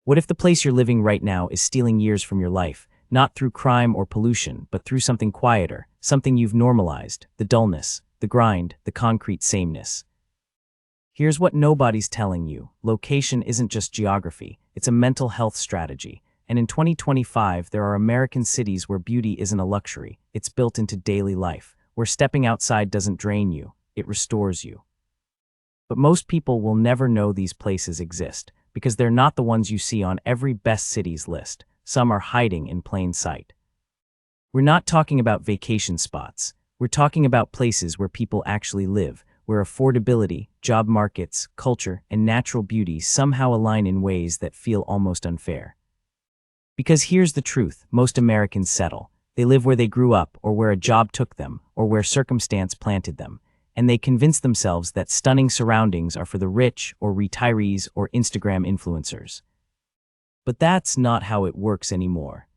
What if the place you're living right now is stealing years from your life, not through crime or pollution, but through something quieter, something you've normalized, the dullness, the grind, the concrete sameness? Here's what nobody's telling you. Location isn't just geography, it's a mental health strategy. And in 2025, there are American cities where beauty isn't a luxury, it's built into daily life, where stepping outside doesn't drain you, it restores you. But most people will never know these places exist, because they're not the ones you see on every best cities list. Some are hiding in plain sight. We're not talking about vacation spots. We're talking about places where people actually live, where affordability, job markets, culture, and natural beauty somehow align in ways that feel almost unfair. Because here's the truth, most Americans settle. They live where they grew up, or where a job took them, or where circumstance planted them, and they convince themselves that stunning surroundings are for the rich, or retirees, or Instagram influencers. But that's not how it works anymore.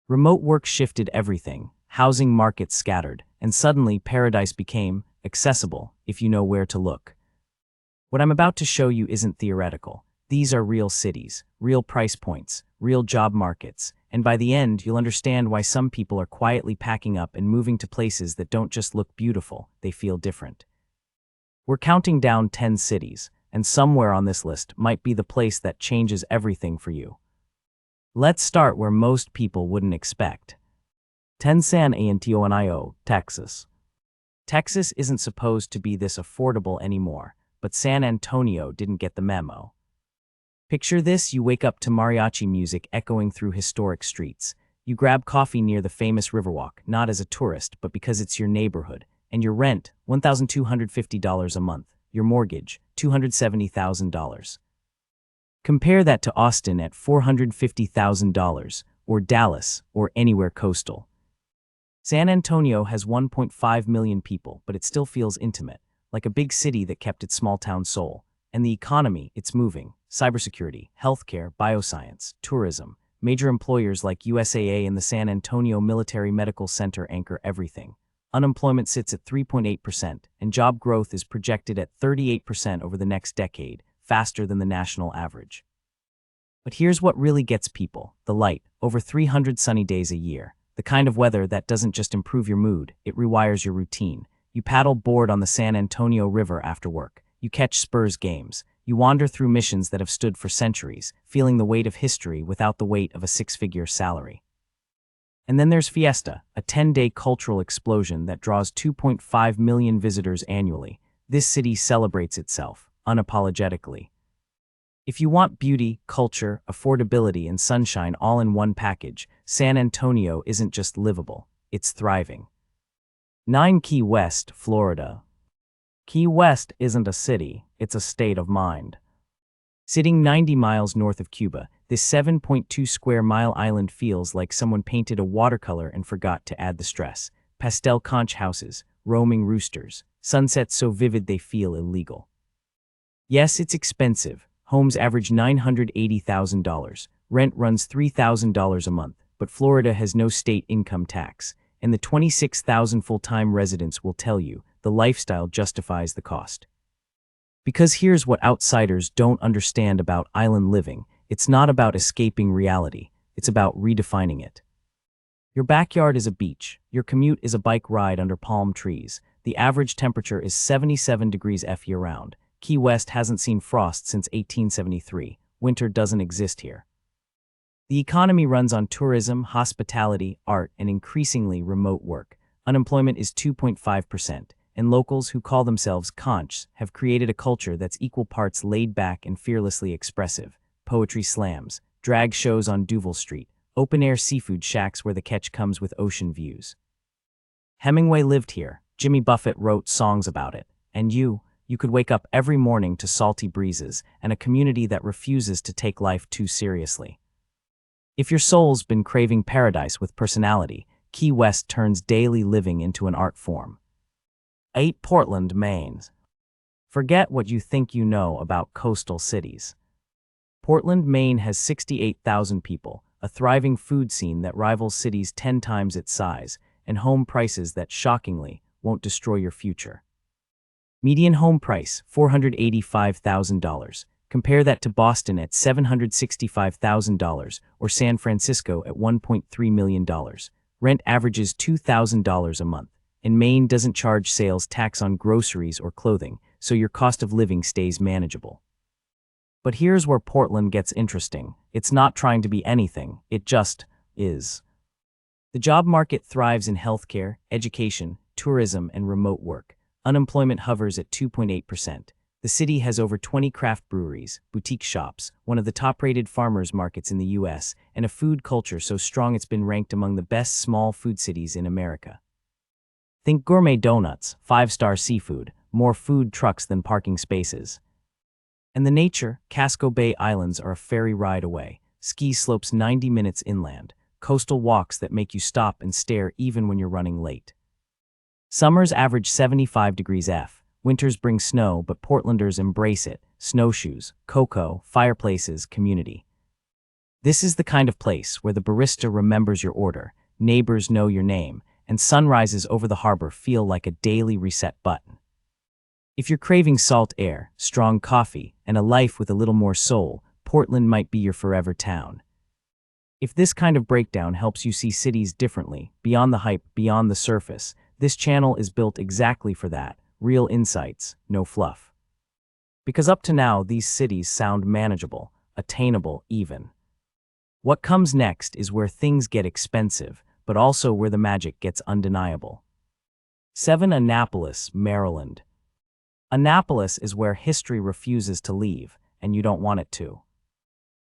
Remote work shifted everything, housing markets scattered, and suddenly paradise became accessible if you know where to look. What I'm about to show you isn't theoretical. These are real cities, real price points, real job markets, and by the end you'll understand why some people are quietly packing up and moving to places that don't just look beautiful, they feel different. We're counting down 10 cities, and somewhere on this list might be the place that changes everything for you. Let's start where most people wouldn't expect. 10 San Antonio, Texas. Texas isn't supposed to be this affordable anymore, but San Antonio didn't get the memo. Picture this: you wake up to mariachi music echoing through historic streets. You grab coffee near the famous Riverwalk, not as a tourist, but because it's your neighborhood. And your rent, $1,250 a month. Your mortgage, $270,000. Compare that to Austin at $450,000, or Dallas, or anywhere coastal. San Antonio has 1.5 million people, but it still feels intimate, like a big city that kept its small-town soul. And the economy, it's moving. Cybersecurity, healthcare, bioscience, tourism. Major employers like USAA and the San Antonio Military Medical Center anchor everything. Unemployment sits at 3.8%, and job growth is projected at 38% over the next decade, faster than the national average. But here's what really gets people: the light, over 300 sunny days a year. The kind of weather that doesn't just improve your mood, it rewires your routine. You paddle board on the San Antonio River after work. You catch Spurs games. You wander through missions that have stood for centuries, feeling the weight of history without the weight of a six-figure salary. And then there's Fiesta, a 10-day cultural explosion that draws 2.5 million visitors annually. This city celebrates itself, unapologetically. If you want beauty, culture, affordability, and sunshine all in one package, San Antonio isn't just livable, it's thriving. 9 Key West, Florida. Key West isn't a city, it's a state of mind. Sitting 90 miles north of Cuba, this 7.2 square mile island feels like someone painted a watercolor and forgot to add the stress. Pastel conch houses, roaming roosters, sunsets so vivid they feel illegal. Yes, it's expensive. Homes average $980,000. Rent runs $3,000 a month, but Florida has no state income tax, and the 26,000 full-time residents will tell you the lifestyle justifies the cost. Because here's what outsiders don't understand about island living: it's not about escaping reality, it's about redefining it. Your backyard is a beach, your commute is a bike ride under palm trees, the average temperature is 77 degrees F year-round. Key West hasn't seen frost since 1873, winter doesn't exist here. The economy runs on tourism, hospitality, art, and increasingly remote work. Unemployment is 2.5%. And locals who call themselves conchs have created a culture that's equal parts laid back and fearlessly expressive. Poetry slams, drag shows on Duval Street, open-air seafood shacks where the catch comes with ocean views. Hemingway lived here, Jimmy Buffett wrote songs about it, and you could wake up every morning to salty breezes and a community that refuses to take life too seriously. If your soul's been craving paradise with personality, Key West turns daily living into an art form. 8 Portland, Maine. Forget what you think you know about coastal cities. Portland, Maine has 68,000 people, a thriving food scene that rivals cities 10 times its size, and home prices that shockingly won't destroy your future. Median home price, $485,000. Compare that to Boston at $765,000 or San Francisco at $1.3 million. Rent averages $2,000 a month, and Maine doesn't charge sales tax on groceries or clothing, so your cost of living stays manageable. But here's where Portland gets interesting. It's not trying to be anything, it just is. The job market thrives in healthcare, education, tourism, and remote work. Unemployment hovers at 2.8%. The city has over 20 craft breweries, boutique shops, one of the top-rated farmers markets in the U.S., and a food culture so strong it's been ranked among the best small food cities in America. Think gourmet donuts, five-star seafood, more food trucks than parking spaces. And the nature, Casco Bay Islands are a ferry ride away, ski slopes 90 minutes inland, coastal walks that make you stop and stare even when you're running late. Summers average 75 degrees F. Winters bring snow, but Portlanders embrace it. Snowshoes, cocoa, fireplaces, community. This is the kind of place where the barista remembers your order, neighbors know your name, and sunrises over the harbor feel like a daily reset button. If you're craving salt air, strong coffee, and a life with a little more soul, Portland might be your forever town. If this kind of breakdown helps you see cities differently, beyond the hype, beyond the surface, this channel is built exactly for that. Real insights, no fluff. Because up to now, these cities sound manageable, attainable even. What comes next is where things get expensive, but also where the magic gets undeniable. 7. Annapolis, Maryland. Annapolis is where history refuses to leave, and you don't want it to.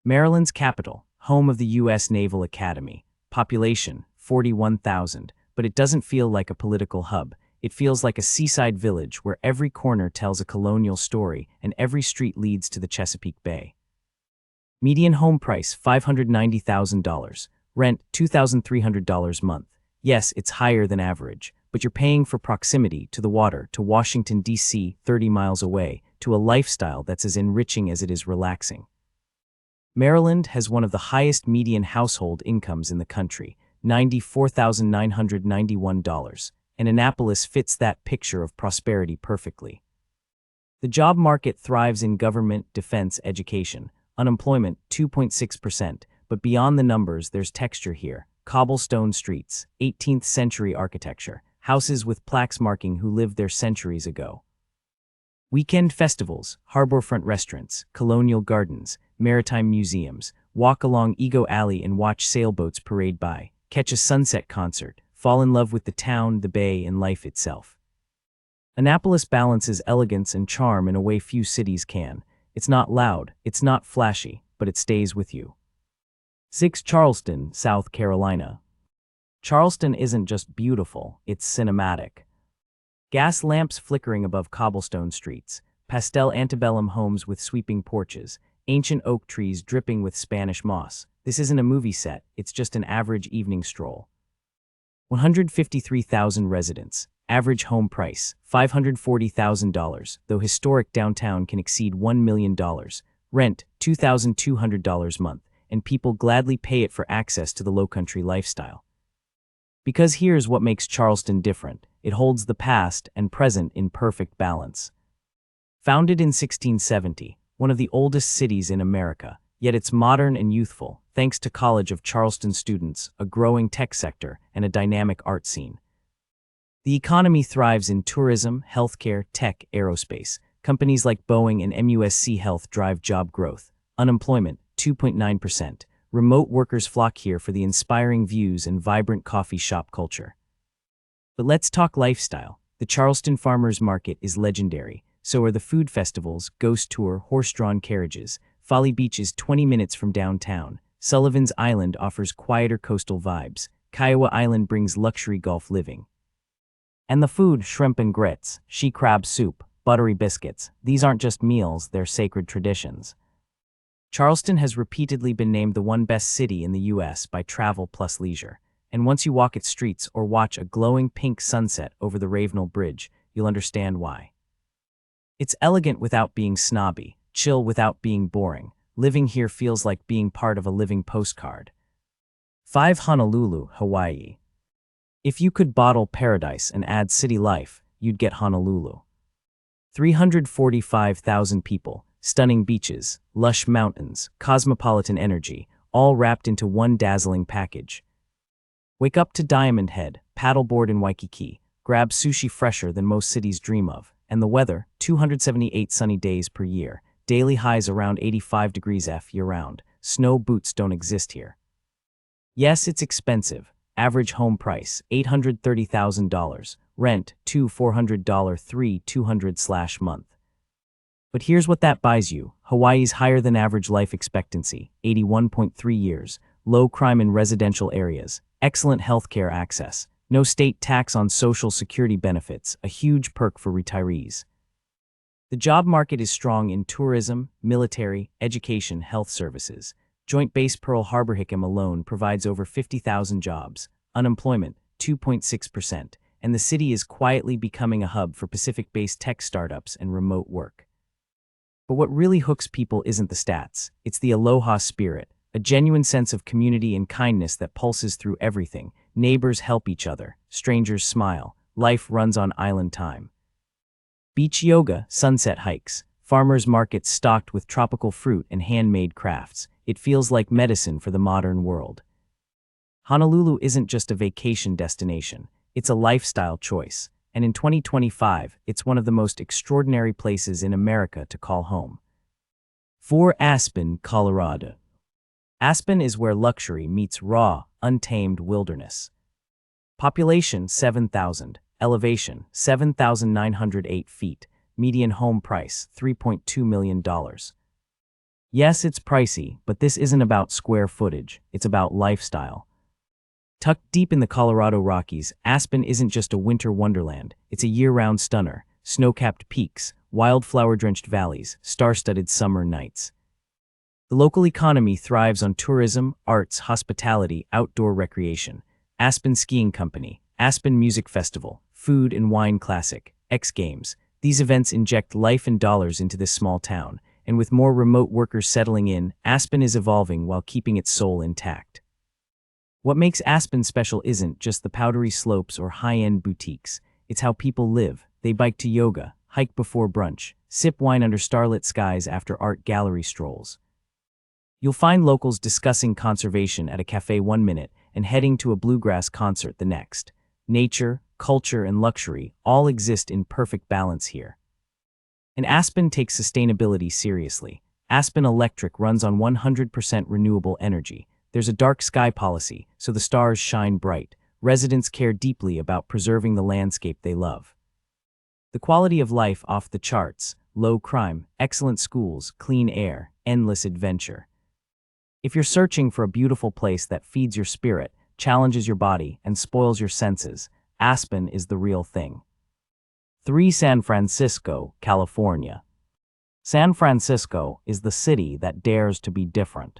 Maryland's capital, home of the U.S. Naval Academy, population 41,000, but it doesn't feel like a political hub. It feels like a seaside village where every corner tells a colonial story and every street leads to the Chesapeake Bay. Median home price $590,000. Rent $2,300 a month. Yes, it's higher than average, but you're paying for proximity to the water, to Washington, D.C., 30 miles away, to a lifestyle that's as enriching as it is relaxing. Maryland has one of the highest median household incomes in the country, $94,991. And Annapolis fits that picture of prosperity perfectly. The job market thrives in government, defense, education. Unemployment 2.6%, but beyond the numbers there's texture here. Cobblestone streets, 18th century architecture, houses with plaques marking who lived there centuries ago. Weekend festivals, harborfront restaurants, colonial gardens, maritime museums. Walk along Ego Alley and watch sailboats parade by. Catch a sunset concert. Fall in love with the town, the bay, and life itself. Annapolis balances elegance and charm in a way few cities can. It's not loud, it's not flashy, but it stays with you. 6. Charleston, South Carolina. Charleston isn't just beautiful, it's cinematic. Gas lamps flickering above cobblestone streets, pastel antebellum homes with sweeping porches, ancient oak trees dripping with Spanish moss. This isn't a movie set, it's just an average evening stroll. 153,000 residents. Average home price, $540,000, though historic downtown can exceed $1 million. Rent, $2,200 a month, and people gladly pay it for access to the lowcountry lifestyle. Because here's what makes Charleston different. It holds the past and present in perfect balance. Founded in 1670, one of the oldest cities in America, yet it's modern and youthful, thanks to College of Charleston students, a growing tech sector, and a dynamic art scene. The economy thrives in tourism, healthcare, tech, aerospace. Companies like Boeing and MUSC Health drive job growth. Unemployment, 2.9%. Remote workers flock here for the inspiring views and vibrant coffee shop culture. But let's talk lifestyle. The Charleston Farmers Market is legendary. So are the food festivals, ghost tour, horse-drawn carriages. Folly Beach is 20 minutes from downtown. Sullivan's Island offers quieter coastal vibes. Kiowa Island brings luxury Gulf living. And the food, shrimp and grits, she crab soup, buttery biscuits. These aren't just meals, they're sacred traditions. Charleston has repeatedly been named the one best city in the U.S. by Travel Plus Leisure. And once you walk its streets or watch a glowing pink sunset over the Ravenel Bridge, you'll understand why. It's elegant without being snobby, chill without being boring. Living here feels like being part of a living postcard. 5. Honolulu, Hawaii. If you could bottle paradise and add city life, you'd get Honolulu. 345,000 people, stunning beaches, lush mountains, cosmopolitan energy, all wrapped into one dazzling package. Wake up to Diamond Head, paddleboard in Waikiki, grab sushi fresher than most cities dream of, and the weather, 278 sunny days per year, daily highs around 85 degrees F year-round. Snow boots don't exist here. Yes, it's expensive. Average home price, $830,000. Rent, $400 $200/month. But here's what that buys you. Hawaii's higher than average life expectancy, 81.3 years, low crime in residential areas, excellent healthcare access, no state tax on social security benefits, a huge perk for retirees. The job market is strong in tourism, military, education, health services. Joint Base Pearl Harbor Hickam alone provides over 50,000 jobs, unemployment, 2.6%, and the city is quietly becoming a hub for Pacific-based tech startups and remote work. But what really hooks people isn't the stats, it's the aloha spirit, a genuine sense of community and kindness that pulses through everything. Neighbors help each other, strangers smile, life runs on island time. Beach yoga, sunset hikes, farmers markets stocked with tropical fruit and handmade crafts. It feels like medicine for the modern world. Honolulu isn't just a vacation destination, it's a lifestyle choice, and in 2025, it's one of the most extraordinary places in America to call home. 4. Aspen, Colorado. Aspen is where luxury meets raw, untamed wilderness. Population 7,000, elevation 7,908 feet, median home price $3.2 million. Yes, it's pricey, but this isn't about square footage, it's about lifestyle. Tucked deep in the Colorado Rockies, Aspen isn't just a winter wonderland, it's a year-round stunner, snow-capped peaks, wildflower-drenched valleys, star-studded summer nights. The local economy thrives on tourism, arts, hospitality, outdoor recreation. Aspen Skiing Company, Aspen Music Festival, Food and Wine Classic, X Games. These events inject life and dollars into this small town, and with more remote workers settling in, Aspen is evolving while keeping its soul intact. What makes Aspen special isn't just the powdery slopes or high-end boutiques, it's how people live. They bike to yoga, hike before brunch, sip wine under starlit skies after art gallery strolls. You'll find locals discussing conservation at a cafe one minute and heading to a bluegrass concert the next. Nature, culture, and luxury all exist in perfect balance here. And Aspen takes sustainability seriously. Aspen Electric runs on 100% renewable energy. There's a dark sky policy, so the stars shine bright. Residents care deeply about preserving the landscape they love. The quality of life off the charts, low crime, excellent schools, clean air, endless adventure. If you're searching for a beautiful place that feeds your spirit, challenges your body, and spoils your senses, Aspen is the real thing. 3. San Francisco, California. San Francisco is the city that dares to be different.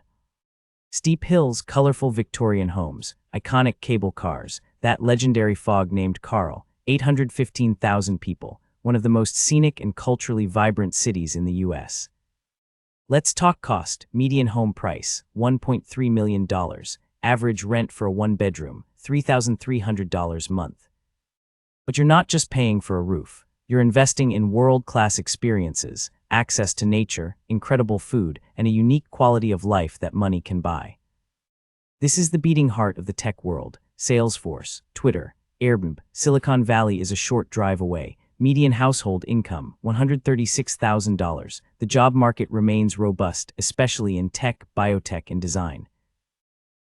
Steep hills, colorful Victorian homes, iconic cable cars, that legendary fog named Carl, 815,000 people, one of the most scenic and culturally vibrant cities in the U.S. Let's talk cost. Median home price, $1.3 million. Average rent for a one-bedroom, $3,300 a month. But you're not just paying for a roof. You're investing in world-class experiences, access to nature, incredible food, and a unique quality of life that money can buy. This is the beating heart of the tech world. Salesforce, Twitter, Airbnb, Silicon Valley is a short drive away. Median household income, $136,000. The job market remains robust, especially in tech, biotech, and design.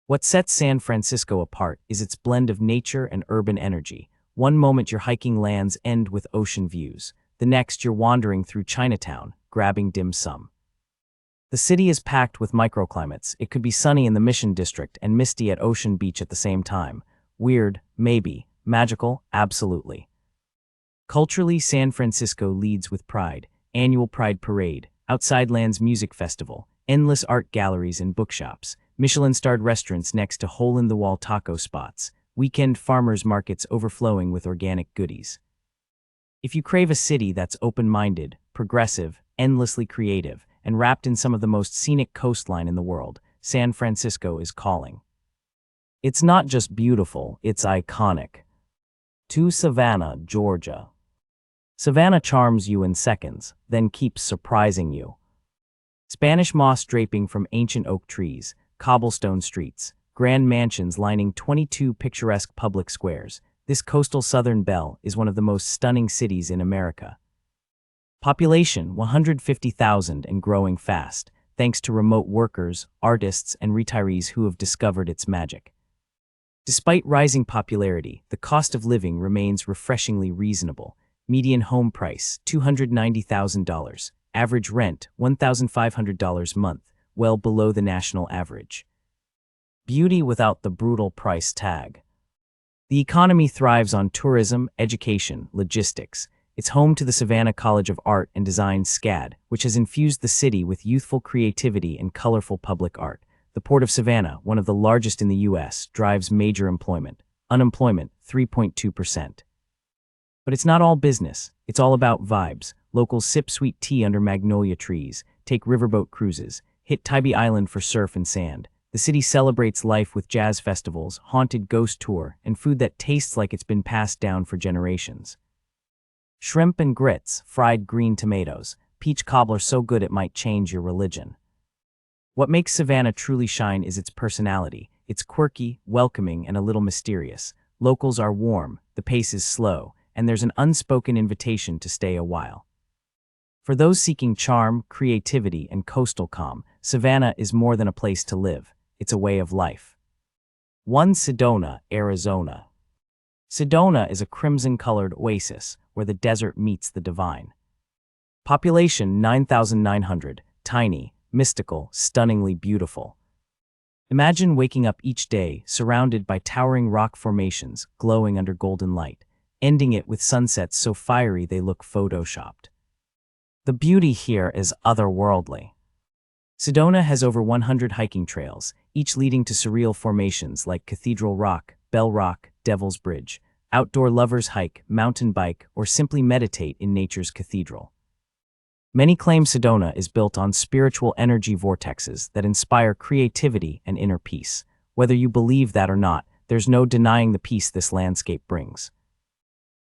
What sets San Francisco apart is its blend of nature and urban energy. One moment you're hiking Land's End with ocean views. The next you're wandering through Chinatown, grabbing dim sum. The city is packed with microclimates. It could be sunny in the Mission District and misty at Ocean Beach at the same time. Weird, maybe. Magical, absolutely. Culturally, San Francisco leads with Pride, annual Pride Parade, Outside Lands Music Festival, endless art galleries and bookshops, Michelin-starred restaurants next to hole-in-the-wall taco spots, weekend farmers markets overflowing with organic goodies. If you crave a city that's open-minded, progressive, endlessly creative, and wrapped in some of the most scenic coastline in the world, San Francisco is calling. It's not just beautiful, it's iconic. 2. Savannah, Georgia. Savannah charms you in seconds, then keeps surprising you. Spanish moss draping from ancient oak trees, cobblestone streets, grand mansions lining 22 picturesque public squares, this coastal southern belle is one of the most stunning cities in America. Population 150,000 and growing fast, thanks to remote workers, artists, and retirees who have discovered its magic. Despite rising popularity, the cost of living remains refreshingly reasonable. Median home price, $290,000. Average rent, $1,500 a month, well below the national average. Beauty without the brutal price tag. The economy thrives on tourism, education, logistics. It's home to the Savannah College of Art and Design SCAD, which has infused the city with youthful creativity and colorful public art. The Port of Savannah, one of the largest in the U.S., drives major employment. Unemployment, 3.2%. But it's not all business. It's all about vibes. Locals sip sweet tea under magnolia trees, take riverboat cruises, hit Tybee Island for surf and sand. The city celebrates life with jazz festivals, haunted ghost tour, and food that tastes like it's been passed down for generations. Shrimp and grits, fried green tomatoes, peach cobbler so good it might change your religion. What makes Savannah truly shine is its personality. It's quirky, welcoming, and a little mysterious. Locals are warm, the pace is slow, and there's an unspoken invitation to stay a while. For those seeking charm, creativity, and coastal calm, Savannah is more than a place to live. It's a way of life. 1. Sedona, Arizona. Sedona is a crimson-colored oasis where the desert meets the divine. Population 9,900, tiny, mystical, stunningly beautiful. Imagine waking up each day surrounded by towering rock formations glowing under golden light, ending it with sunsets so fiery they look photoshopped. The beauty here is otherworldly. Sedona has over 100 hiking trails, each leading to surreal formations like Cathedral Rock, Bell Rock, Devil's Bridge. Outdoor lovers hike, mountain bike, or simply meditate in nature's cathedral. Many claim Sedona is built on spiritual energy vortexes that inspire creativity and inner peace. Whether you believe that or not, there's no denying the peace this landscape brings.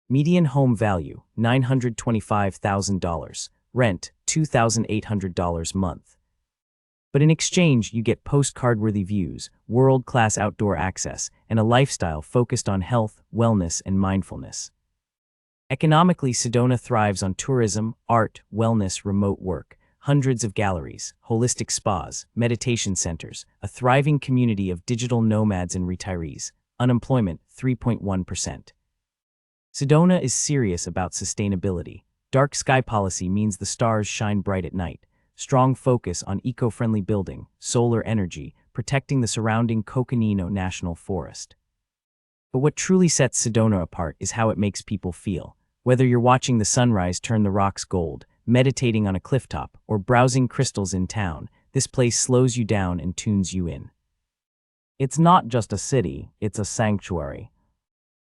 Median home value, $925,000. Rent, $2,800 a month. But in exchange, you get postcard-worthy views, world-class outdoor access, and a lifestyle focused on health, wellness, and mindfulness. Economically, Sedona thrives on tourism, art, wellness, remote work, hundreds of galleries, holistic spas, meditation centers, a thriving community of digital nomads and retirees. Unemployment, 3.1%. Sedona is serious about sustainability. Dark sky policy means the stars shine bright at night. Strong focus on eco-friendly building, solar energy, protecting the surrounding Coconino National Forest. But what truly sets Sedona apart is how it makes people feel. Whether you're watching the sunrise turn the rocks gold, meditating on a clifftop, or browsing crystals in town, this place slows you down and tunes you in. It's not just a city, it's a sanctuary.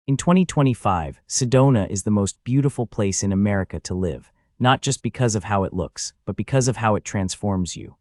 In 2025, Sedona is the most beautiful place in America to live. Not just because of how it looks, but because of how it transforms you.